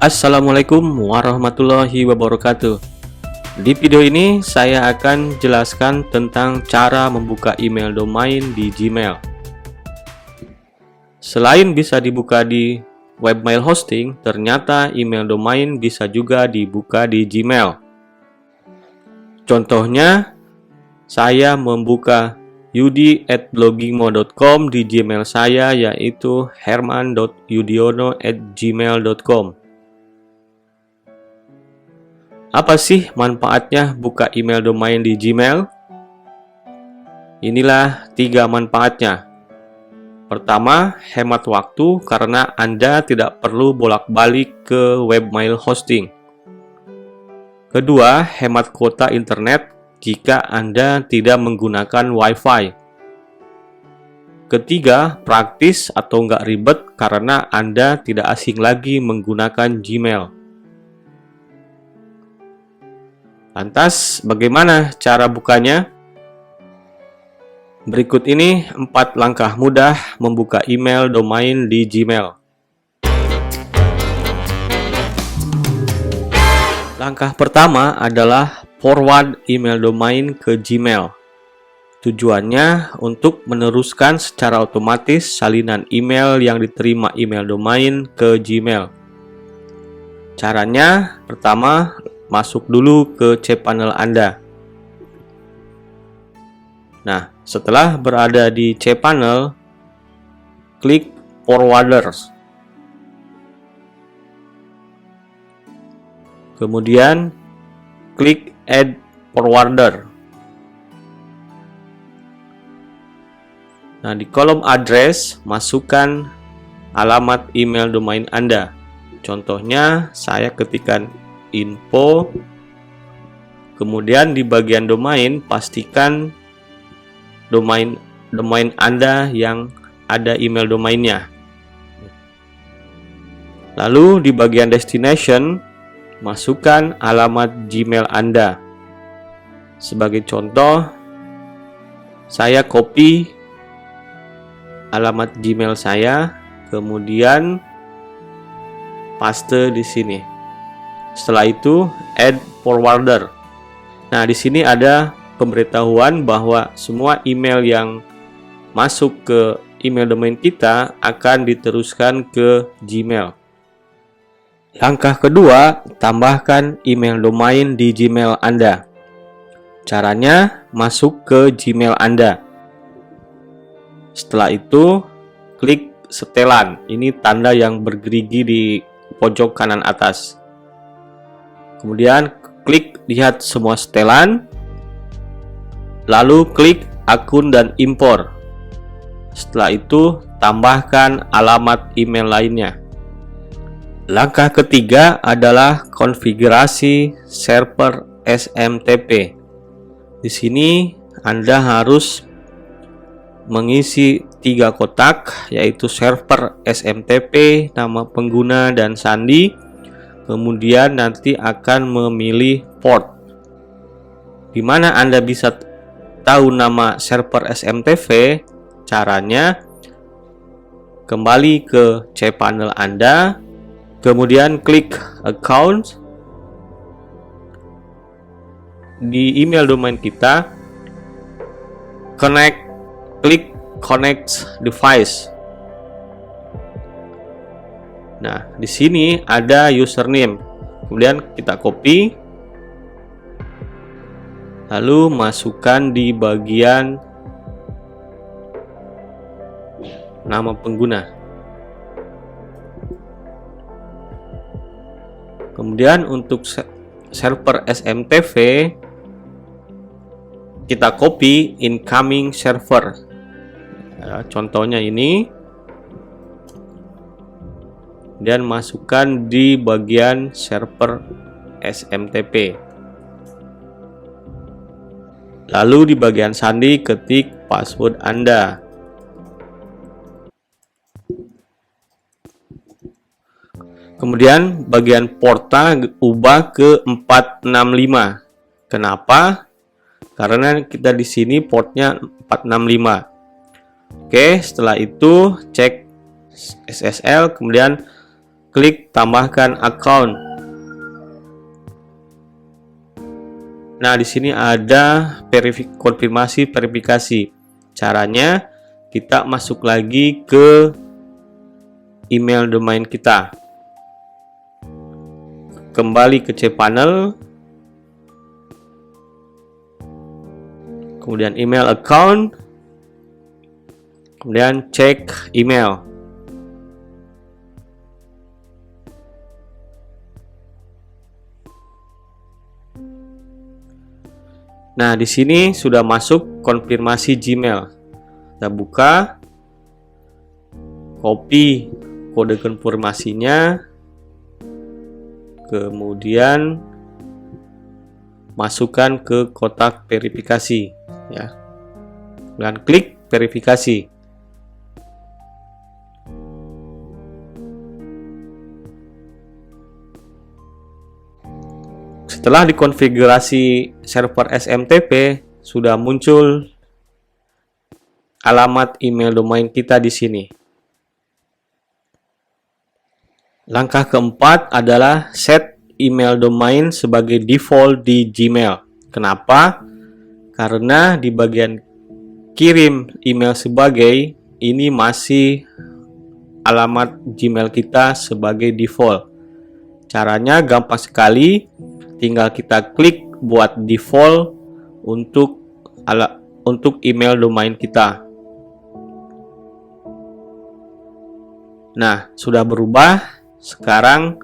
Assalamualaikum warahmatullahi wabarakatuh. Di video ini saya akan jelaskan tentang cara membuka email domain di Gmail. Selain bisa dibuka di webmail hosting, ternyata email domain bisa juga dibuka di Gmail. Contohnya, saya membuka yudi@bloggingmo.com di Gmail saya, yaitu herman.yudiono@gmail.com. Apa sih manfaatnya buka email domain di Gmail? Inilah 3 manfaatnya. Pertama, hemat waktu karena Anda tidak perlu bolak-balik ke webmail hosting. Kedua, hemat kuota internet jika Anda tidak menggunakan Wi-Fi. Ketiga, praktis atau nggak ribet karena Anda tidak asing lagi menggunakan Gmail. Lantas, bagaimana cara bukanya? Berikut ini 4 langkah mudah membuka email domain di Gmail. Langkah pertama adalah forward email domain ke Gmail. Tujuannya untuk meneruskan secara otomatis salinan email yang diterima email domain ke Gmail. Caranya, pertama, masuk dulu ke cPanel Anda. Nah, setelah berada di cPanel, klik Forwarders. Kemudian, klik Add Forwarder. Nah, di kolom address, masukkan alamat email domain Anda. Contohnya, saya ketikkan info, kemudian di bagian domain pastikan domain Anda yang ada email domainnya. Lalu di bagian destination masukkan alamat Gmail Anda. Sebagai contoh, saya copy alamat Gmail saya, kemudian paste di sini. Setelah itu, add forwarder. Nah, di sini ada pemberitahuan bahwa semua email yang masuk ke email domain kita akan diteruskan ke Gmail. Langkah kedua, tambahkan email domain di Gmail Anda. Caranya, masuk ke Gmail Anda. Setelah itu, klik setelan. Ini tanda yang bergerigi di pojok kanan atas. Kemudian klik lihat semua setelan, lalu klik akun dan impor. Setelah itu tambahkan alamat email lainnya. Langkah ketiga adalah konfigurasi server SMTP. Di sini Anda harus mengisi 3 kotak, yaitu server SMTP, nama pengguna dan sandi. Kemudian nanti akan memilih port. Di mana Anda bisa tahu nama server SMTP? Caranya, kembali ke cPanel Anda, kemudian klik account. Di email domain kita, klik connect device. Nah, di sini ada username. Kemudian kita copy. Lalu masukkan di bagian nama pengguna. Kemudian untuk server SMTP, kita copy incoming server. Ya, contohnya ini. Dan masukkan di bagian server SMTP. Lalu di bagian sandi ketik password Anda. Kemudian bagian porta ubah ke 465. Kenapa? Karena kita di sini portnya 465. Oke, setelah itu cek SSL, kemudian klik tambahkan account. Nah, di sini ada konfirmasi verifikasi. Caranya kita masuk lagi ke email domain kita. Kembali ke cPanel. Kemudian email account. Kemudian cek email. Nah, di sini sudah masuk konfirmasi Gmail. Kita buka, copy kode konfirmasinya, kemudian masukkan ke kotak verifikasi, ya. Dan klik verifikasi. Setelah dikonfigurasi server SMTP, sudah muncul alamat email domain kita di sini. Langkah keempat adalah set email domain sebagai default di Gmail. Kenapa? Karena di bagian kirim email sebagai, ini masih alamat Gmail kita sebagai default. Caranya gampang sekali. Tinggal kita klik buat default untuk email domain kita. Nah, sudah berubah. Sekarang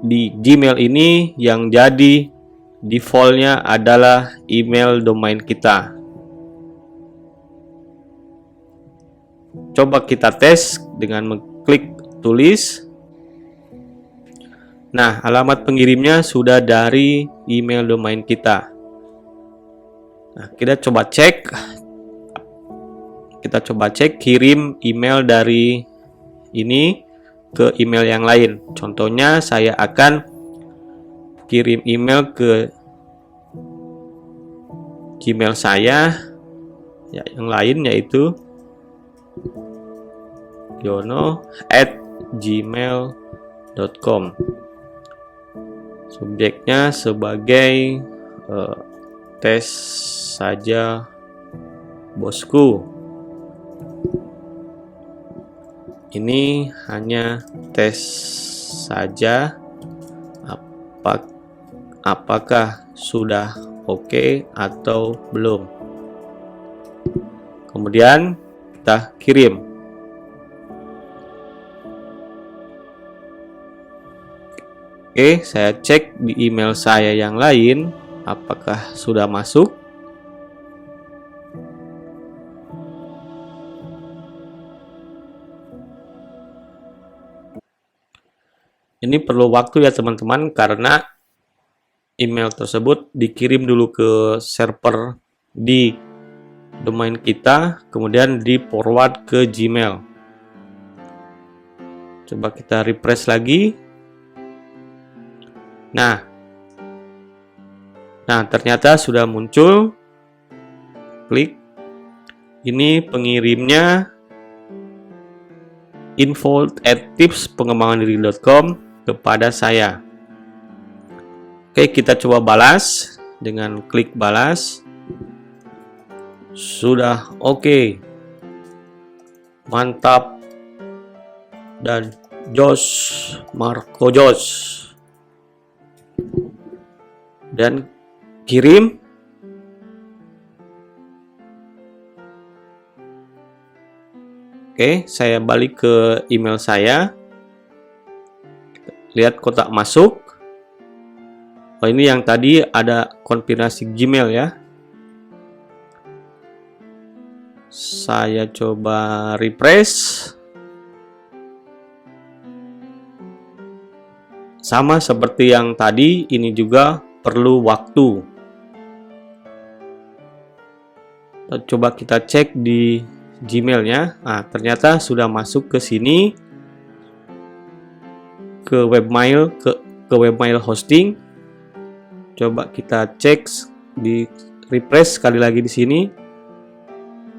di Gmail ini yang jadi defaultnya adalah email domain kita. Coba kita tes dengan mengklik tulis. Nah, alamat pengirimnya sudah dari email domain kita. Nah, kita coba cek kirim email dari ini ke email yang lain. Contohnya, saya akan kirim email ke Gmail saya, ya, yang lain yaitu yono@gmail.com. Subjeknya sebagai tes saja bosku. Ini hanya tes saja. Apakah sudah oke atau belum? Kemudian kita kirim. Oke, saya cek di email saya yang lain, apakah sudah masuk. Ini perlu waktu ya teman-teman, karena email tersebut dikirim dulu ke server di domain kita, kemudian di forward ke Gmail. Coba kita refresh lagi. Nah, ternyata sudah muncul. Klik. Ini pengirimnya info@tipspengembangan-diri.com kepada saya. Oke, kita coba balas dengan klik balas. Sudah oke. Mantap. Dan Marco Jos. Dan kirim. Oke, saya balik ke email saya. Lihat kotak masuk. Oh, ini yang tadi ada konfirmasi Gmail ya. Saya coba refresh. Sama seperti yang tadi, ini juga perlu waktu. Coba kita cek di Gmail-nya. Nah, ternyata sudah masuk ke sini, ke webmail, ke webmail hosting. Coba kita cek di refresh sekali lagi di sini.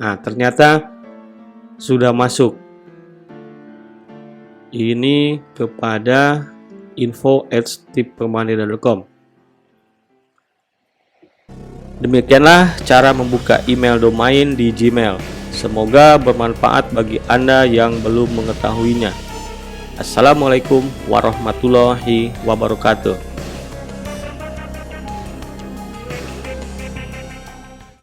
Nah, ternyata sudah masuk. ini kepada info@tippermania.com. Demikianlah cara membuka email domain di Gmail. Semoga bermanfaat bagi Anda yang belum mengetahuinya. Assalamualaikum warahmatullahi wabarakatuh.